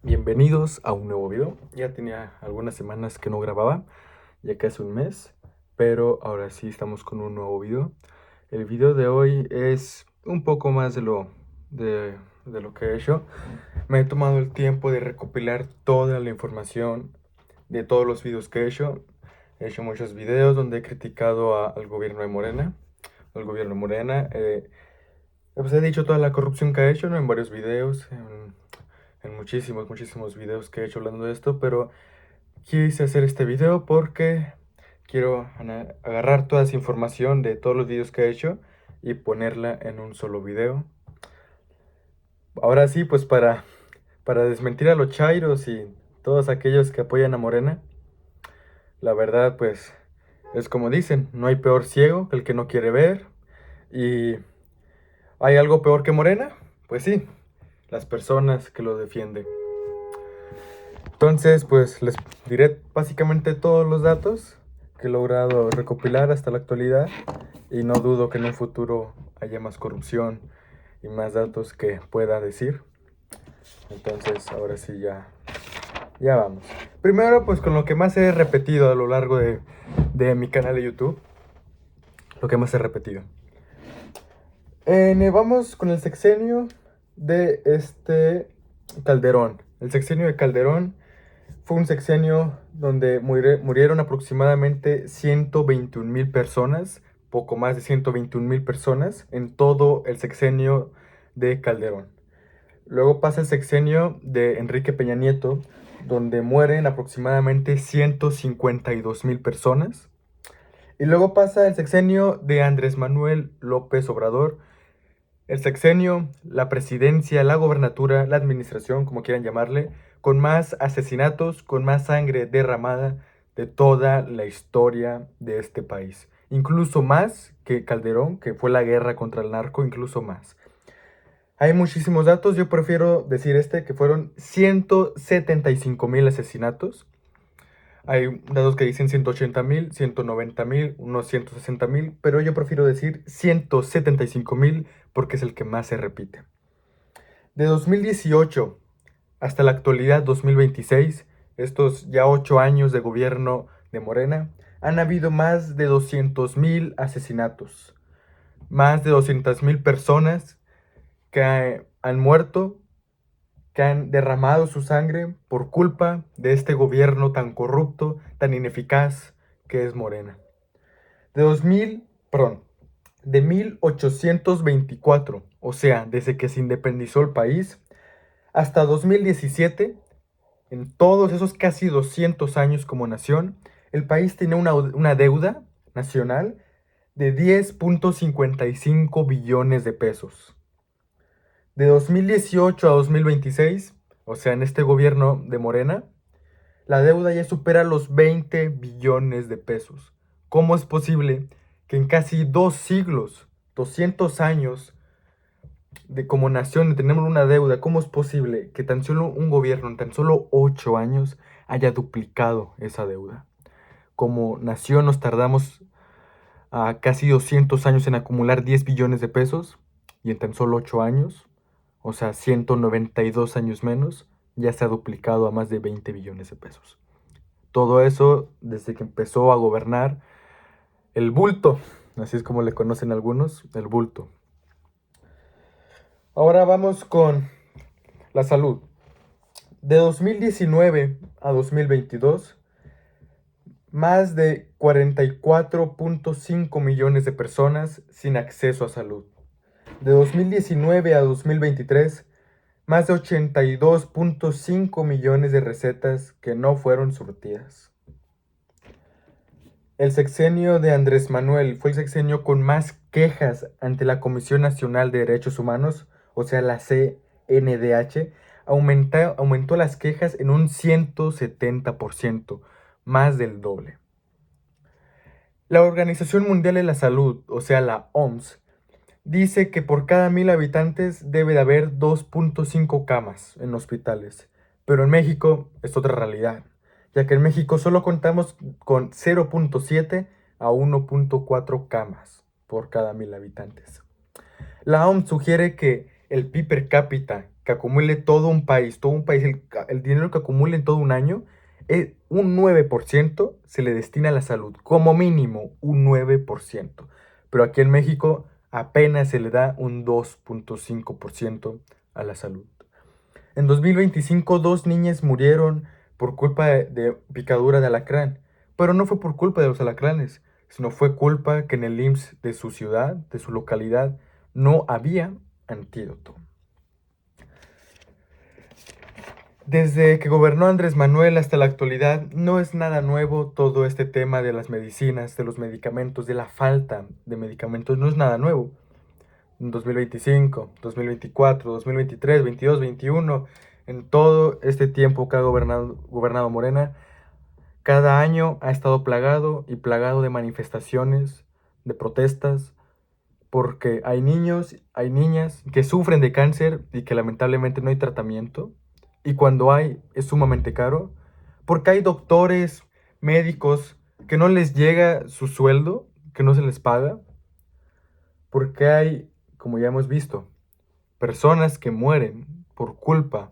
Bienvenidos a un nuevo video. Ya tenía algunas semanas que no grababa, ya casi un mes, pero ahora sí estamos con un nuevo video. El video de hoy es un poco más de lo que he hecho. Me he tomado el tiempo de recopilar toda la información de todos los videos que he hecho. He hecho muchos videos donde he criticado al gobierno de Morena, pues he dicho toda la corrupción que ha hecho, ¿no? En varios videos, en muchísimos videos que he hecho hablando de esto, pero quise hacer este video porque quiero agarrar toda esa información de todos los videos que he hecho y ponerla en un solo video. Ahora sí, pues para desmentir a los chairos y todos aquellos que apoyan a Morena, la verdad pues es como dicen, no hay peor ciego que el que no quiere ver. ¿Y hay algo peor que Morena? Pues sí, las personas que lo defienden. Entonces, pues les diré básicamente todos los datos que he logrado recopilar hasta la actualidad y no dudo que en un futuro haya más corrupción y más datos que pueda decir. Entonces, ahora sí ya vamos. Primero, pues con lo que más he repetido a lo largo de mi canal de YouTube. Lo que más he repetido. Vamos con el sexenio de Calderón. El sexenio de Calderón fue un sexenio donde murieron aproximadamente 121,000 personas, poco más de 121,000 personas en todo el sexenio de Calderón. Luego pasa el sexenio de Enrique Peña Nieto, donde mueren aproximadamente 152,000 personas. Y luego pasa el sexenio de Andrés Manuel López Obrador, el sexenio, la presidencia, la gobernatura, la administración, como quieran llamarle, con más asesinatos, con más sangre derramada de toda la historia de este país. Incluso más que Calderón, que fue la guerra contra el narco, incluso más. Hay muchísimos datos, yo prefiero decir que fueron 175,000 asesinatos. Hay datos que dicen 180,000, 190,000, unos 160,000, pero yo prefiero decir 175,000 porque es el que más se repite. De 2018 hasta la actualidad 2026, estos ya 8 años de gobierno de Morena, han habido más de 200,000 asesinatos, más de 200,000 personas que han muerto, que han derramado su sangre por culpa de este gobierno tan corrupto, tan ineficaz que es Morena. De 1824, o sea, desde que se independizó el país, hasta 2017, en todos esos casi 200 años como nación, el país tenía una deuda nacional de 10.55 billones de pesos. De 2018 a 2026, o sea, en este gobierno de Morena, la deuda ya supera los 20 billones de pesos. ¿Cómo es posible que en casi 2 siglos, 200 años de como nación tenemos una deuda? ¿Cómo es posible que tan solo un gobierno en tan solo 8 años haya duplicado esa deuda? Como nación nos tardamos a casi 200 años en acumular 10 billones de pesos y en tan solo 8 años, o sea, 192 años menos, ya se ha duplicado a más de 20 billones de pesos. Todo eso desde que empezó a gobernar el bulto, así es como le conocen algunos, el bulto. Ahora vamos con la salud. De 2019 a 2022, más de 44.5 millones de personas sin acceso a salud. De 2019 a 2023, más de 82.5 millones de recetas que no fueron surtidas. El sexenio de Andrés Manuel fue el sexenio con más quejas ante la Comisión Nacional de Derechos Humanos, o sea, la CNDH, aumentó las quejas en un 170%, más del doble. La Organización Mundial de la Salud, o sea, la OMS, dice que por cada 1,000 habitantes debe de haber 2.5 camas en hospitales, pero en México es otra realidad, ya que en México solo contamos con 0.7 a 1.4 camas por cada 1,000 habitantes. La OMS sugiere que el PIB per cápita que acumule todo un país, el dinero que acumule en todo un año, un 9% se le destina a la salud, como mínimo un 9%. Pero aquí en México apenas se le da un 2.5% a la salud. En 2025, dos niñas murieron por culpa de picadura de alacrán, pero no fue por culpa de los alacranes, sino fue culpa que en el IMSS de su ciudad, de su localidad, no había antídoto. Desde que gobernó Andrés Manuel hasta la actualidad, no es nada nuevo todo este tema de las medicinas, de los medicamentos, de la falta de medicamentos, no es nada nuevo. En 2025, 2024, 2023, 22, 21, en todo este tiempo que ha gobernado Morena, cada año ha estado plagado y plagado de manifestaciones, de protestas, porque hay niños, hay niñas que sufren de cáncer y que lamentablemente no hay tratamiento. Y cuando hay, es sumamente caro. Porque hay doctores, médicos, que no les llega su sueldo, que no se les paga. Porque hay, como ya hemos visto, personas que mueren por culpa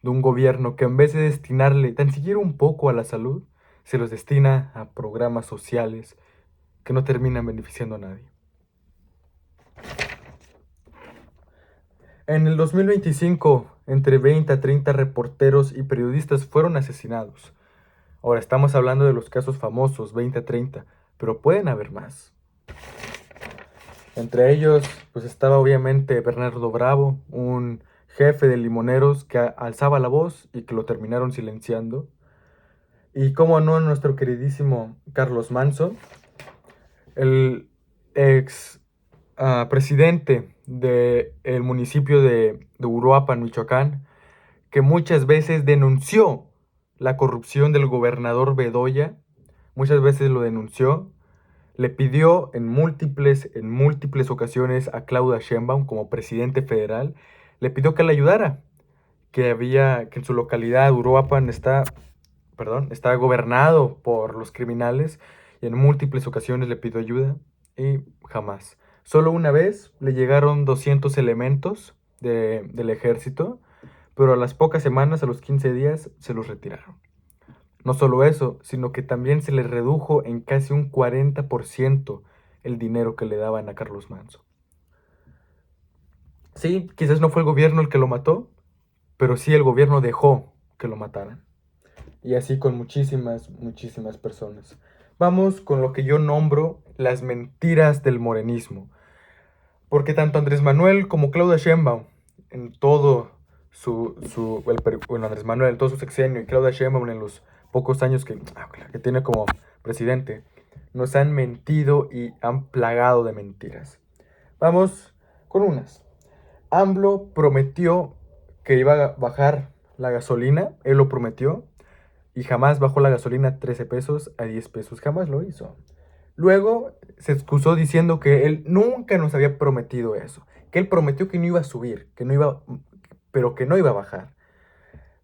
de un gobierno que en vez de destinarle tan siquiera un poco a la salud, se los destina a programas sociales que no terminan beneficiando a nadie. En el 2025, entre 20 a 30 reporteros y periodistas fueron asesinados. Ahora estamos hablando de los casos famosos, 20 a 30, pero pueden haber más. Entre ellos, pues estaba obviamente Bernardo Bravo, un jefe de limoneros que alzaba la voz y que lo terminaron silenciando. Y cómo no, nuestro queridísimo Carlos Manso, el ex presidente del municipio de Uruapan, Michoacán, que muchas veces denunció la corrupción del gobernador Bedoya, muchas veces lo denunció, le pidió en múltiples ocasiones a Claudia Sheinbaum como presidente federal, le pidió que le ayudara, que en su localidad Uruapan está gobernado por los criminales, y en múltiples ocasiones le pidió ayuda y jamás. Solo una vez le llegaron 200 elementos del ejército, pero a las pocas semanas, a los 15 días, se los retiraron. No solo eso, sino que también se le redujo en casi un 40% el dinero que le daban a Carlos Manso. Sí, quizás no fue el gobierno el que lo mató, pero sí el gobierno dejó que lo mataran. Y así con muchísimas personas. Vamos con lo que yo nombro las mentiras del morenismo. Porque tanto Andrés Manuel como Claudia Sheinbaum, en todo Andrés Manuel en todo su sexenio y Claudia Sheinbaum en los pocos años que tiene como presidente, nos han mentido y han plagado de mentiras. Vamos con unas. AMLO prometió que iba a bajar la gasolina, él lo prometió, y jamás bajó la gasolina 13 pesos a 10 pesos, jamás lo hizo. Luego se excusó diciendo que él nunca nos había prometido eso, que él prometió que no iba a subir, pero que no iba a bajar.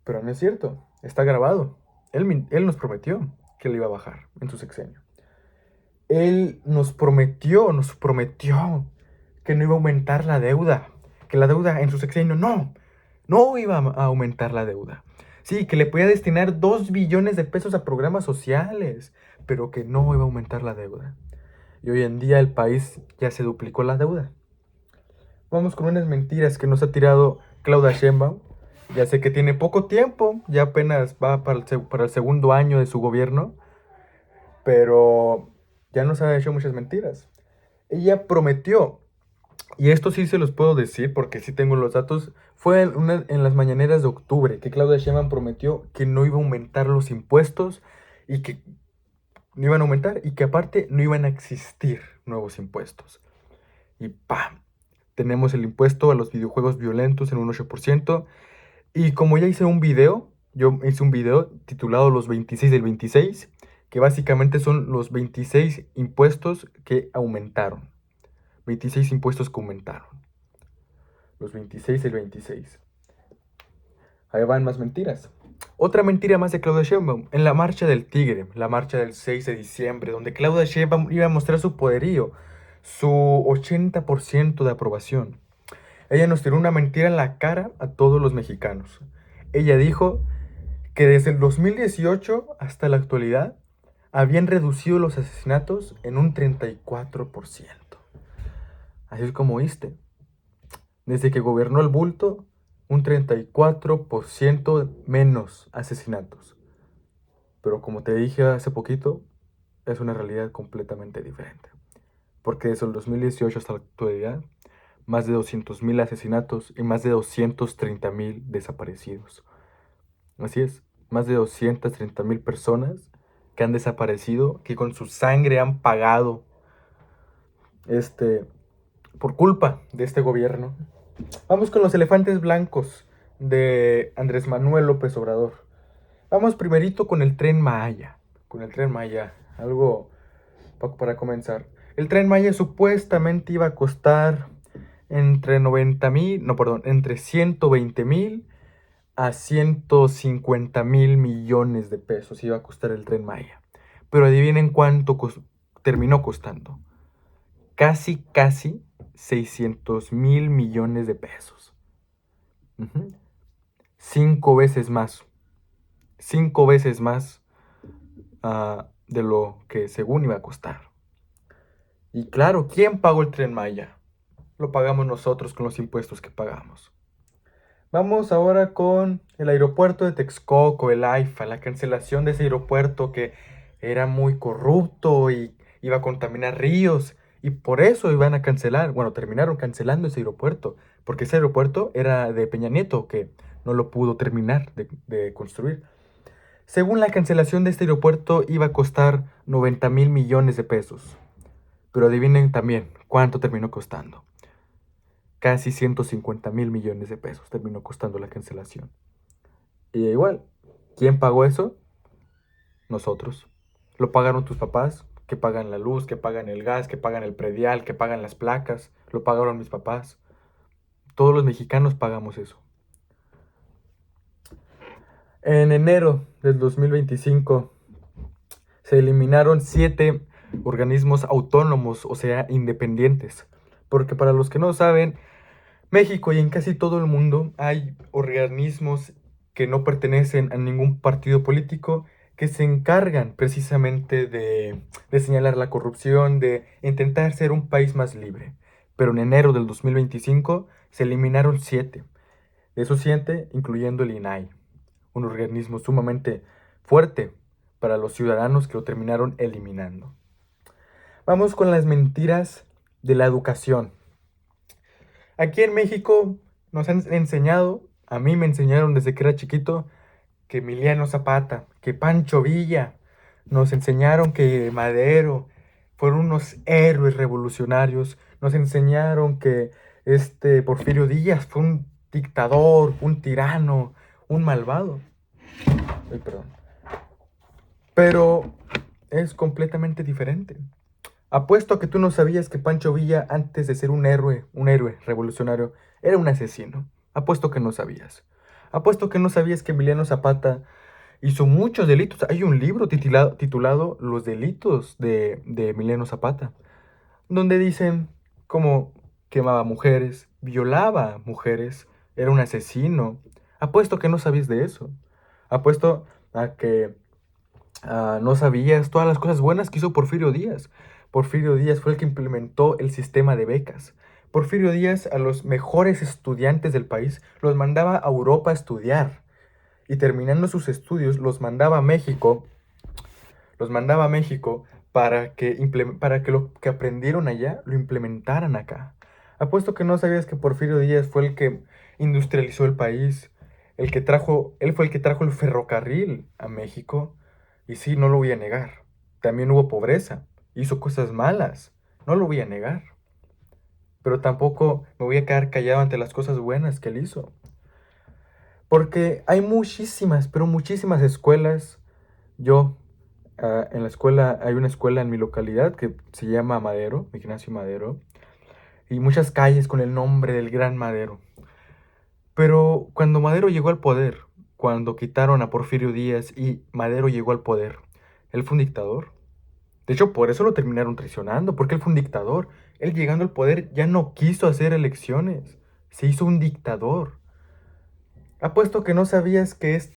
Pero no es cierto, está grabado. Él nos prometió que le iba a bajar en su sexenio. Él nos prometió que no iba a aumentar la deuda, que la deuda en su sexenio no iba a aumentar la deuda. Sí, que le podía destinar 2 billones de pesos a programas sociales, pero que no iba a aumentar la deuda. Y hoy en día el país ya se duplicó la deuda. Vamos con unas mentiras que nos ha tirado Claudia Sheinbaum. Ya sé que tiene poco tiempo, ya apenas va para el segundo año de su gobierno, pero ya nos ha hecho muchas mentiras. Ella prometió, y esto sí se los puedo decir porque sí tengo los datos, fue en las mañaneras de octubre que Claudia Sheinbaum prometió que no iba a aumentar los impuestos y que no iban a aumentar y que aparte no iban a existir nuevos impuestos. Y ¡pam! Tenemos el impuesto a los videojuegos violentos en un 8%. Y como ya yo hice un video titulado Los 26 del 26, que básicamente son los 26 impuestos que aumentaron. 26 impuestos que aumentaron. Los 26 del 26. Ahí van más mentiras. Otra mentira más de Claudia Sheinbaum. En la marcha del Tigre, la marcha del 6 de diciembre, donde Claudia Sheinbaum iba a mostrar su poderío, su 80% de aprobación. Ella nos tiró una mentira en la cara a todos los mexicanos. Ella dijo que desde el 2018 hasta la actualidad habían reducido los asesinatos en un 34%. Así es como oíste. Desde que gobernó el bulto, un 34% menos asesinatos. Pero como te dije hace poquito, es una realidad completamente diferente. Porque desde el 2018 hasta la actualidad, más de 200,000 asesinatos y más de 230,000 desaparecidos. Así es, más de 230,000 personas que han desaparecido, que con su sangre han pagado por culpa de este gobierno. Vamos con los elefantes blancos de Andrés Manuel López Obrador. Vamos primerito con el Tren Maya. Con el Tren Maya, algo para comenzar. El Tren Maya supuestamente iba a costar entre 90,000, no, perdón, entre 120,000 a 150,000 millones de pesos iba a costar el Tren Maya. Pero adivinen cuánto terminó costando. Casi 600,000 millones de pesos. 5 veces más. 5 veces más de lo que según iba a costar. Y claro, ¿quién pagó el Tren Maya? Lo pagamos nosotros con los impuestos que pagamos. Vamos ahora con el aeropuerto de Texcoco, el AIFA, la cancelación de ese aeropuerto que era muy corrupto y iba a contaminar ríos. Y por eso iban a cancelar, bueno, terminaron cancelando ese aeropuerto, porque ese aeropuerto era de Peña Nieto, que no lo pudo terminar de construir. Según la cancelación de este aeropuerto iba a costar 90,000 millones de pesos. Pero adivinen también cuánto terminó costando. Casi 150,000 millones de pesos terminó costando la cancelación. Y igual, ¿quién pagó eso? Nosotros. Lo pagaron tus papás, que pagan la luz, que pagan el gas, que pagan el predial, que pagan las placas. Lo pagaron mis papás. Todos los mexicanos pagamos eso. En enero del 2025 se eliminaron 7 organismos autónomos, o sea, independientes. Porque para los que no saben, México y en casi todo el mundo hay organismos que no pertenecen a ningún partido político que se encargan precisamente de señalar la corrupción, de intentar ser un país más libre. Pero en enero del 2025 se eliminaron 7. De esos 7, incluyendo el INAI, un organismo sumamente fuerte para los ciudadanos que lo terminaron eliminando. Vamos con las mentiras de la educación. Aquí en México nos han enseñado, a mí me enseñaron desde que era chiquito, que Emiliano Zapata, que Pancho Villa, nos enseñaron que Madero fueron unos héroes revolucionarios, nos enseñaron que Porfirio Díaz fue un dictador, un tirano, un malvado. Ay, perdón. Pero es completamente diferente. Apuesto a que tú no sabías que Pancho Villa, antes de ser un héroe revolucionario, era un asesino. Apuesto que no sabías. Apuesto que no sabías que Emiliano Zapata hizo muchos delitos. Hay un libro titulado Los delitos de Emiliano Zapata, donde dicen cómo quemaba mujeres, violaba mujeres, era un asesino. Apuesto que no sabías de eso. Apuesto a que no sabías todas las cosas buenas que hizo Porfirio Díaz. Porfirio Díaz fue el que implementó el sistema de becas. Porfirio Díaz a los mejores estudiantes del país los mandaba a Europa a estudiar. Y terminando sus estudios los mandaba a México. Los mandaba a México para que lo que aprendieron allá lo implementaran acá. Apuesto que no sabías que Porfirio Díaz fue el que industrializó el país. Él fue el que trajo el ferrocarril a México. Y sí, no lo voy a negar. También hubo pobreza. Hizo cosas malas. No lo voy a negar. Pero tampoco me voy a quedar callado ante las cosas buenas que él hizo. Porque hay muchísimas, pero muchísimas escuelas. En la escuela, hay una escuela en mi localidad que se llama Madero, Ignacio Madero. Y muchas calles con el nombre del Gran Madero. Pero cuando Madero llegó al poder, cuando quitaron a Porfirio Díaz y Madero llegó al poder, él fue un dictador. De hecho, por eso lo terminaron traicionando, porque él fue un dictador. Él llegando al poder ya no quiso hacer elecciones. se hizo un dictador. Apuesto que no sabías que